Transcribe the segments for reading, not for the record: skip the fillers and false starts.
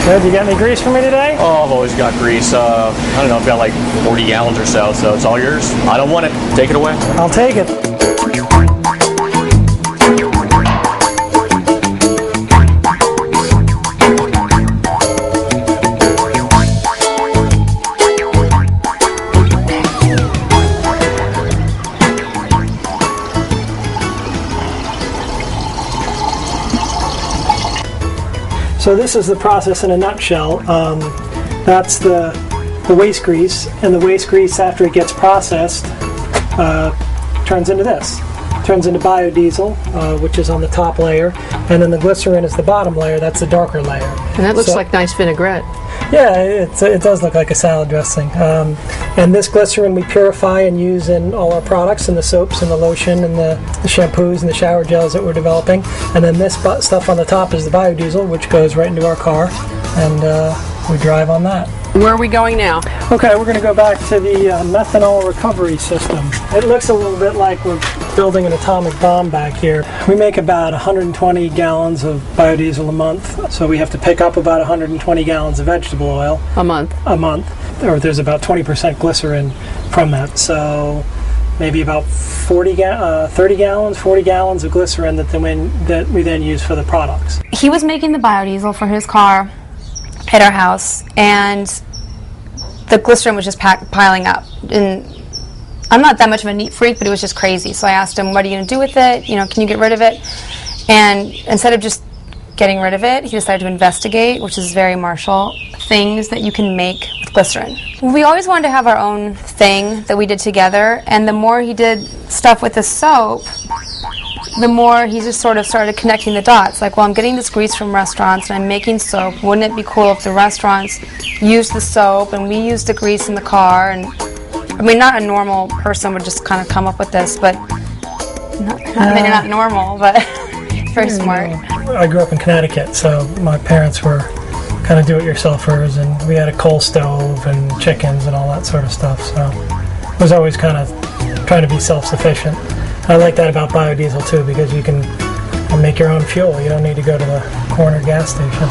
Good. You got any grease for me today? Oh, I've always got grease. I don't know, I've got like 40 gallons or so it's all yours. I don't want it. Take it away. I'll take it. So this is the process in a nutshell. That's the waste grease, and the waste grease, after it gets processed, turns into this. Turns into biodiesel, which is on the top layer, and then the glycerin is the bottom layer. That's the darker layer. And that looks like nice vinaigrette. Yeah, it does look like a salad dressing. And this glycerin we purify and use in all our products, in the soaps and the lotion and the shampoos and the shower gels that we're developing. And then this stuff on the top is the biodiesel, which goes right into our car, and we drive on that. Where are we going now? Okay, we're going to go back to the methanol recovery system. It looks a little bit like we're building an atomic bomb back here. We make about 120 gallons of biodiesel a month, so we have to pick up about 120 gallons of vegetable oil. A month. Or there's about 20% glycerin from that, so maybe about 40 gallons of glycerin that we then use for the products. He was making the biodiesel for his car at our house, and the glycerin was just piling up. And I'm not that much of a neat freak, but it was just crazy. So I asked him, what are you going to do with it? Can you get rid of it? And instead of just getting rid of it, he decided to investigate, which is very Marshall, things that you can make with glycerin. We always wanted to have our own thing that we did together, and the more he did stuff with the soap, the more he just sort of started connecting the dots. Like, well, I'm getting this grease from restaurants and I'm making soap. Wouldn't it be cool if the restaurants used the soap and we used the grease in the car? And I mean, not a normal person would just kind of come up with this, but maybe not normal, but very smart. I grew up in Connecticut, so my parents were kind of do-it-yourselfers, and we had a coal stove and chickens and all that sort of stuff. So I was always kind of trying to be self-sufficient. I like that about biodiesel too, because you can make your own fuel. You don't need to go to the corner gas station.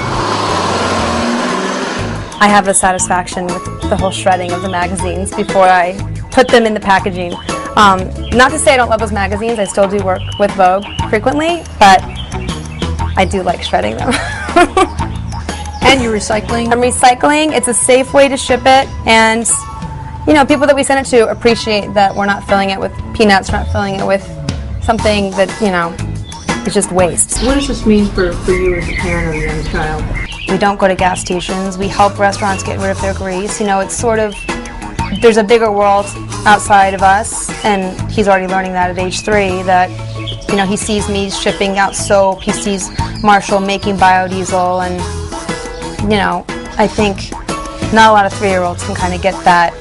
I have the satisfaction with the whole shredding of the magazines before I put them in the packaging. Not to say I don't love those magazines. I still do work with Vogue frequently, but I do like shredding them. And you're recycling? I'm recycling. It's a safe way to ship it, and people that we send it to appreciate that we're not filling it with peanuts, we're not filling it with something that, is just waste. What does this mean for you as a parent of a young child? We don't go to gas stations. We help restaurants get rid of their grease. It's sort of, there's a bigger world outside of us, and he's already learning that at age 3, that, he sees me shipping out soap, he sees Marshall making biodiesel, and, I think not a lot of 3-year-olds can kind of get that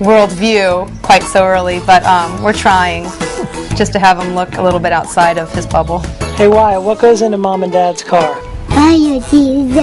world view quite so early, but we're trying just to have him look a little bit outside of his bubble. Hey, Wyatt, what goes into Mom and Dad's car? Biodiesel.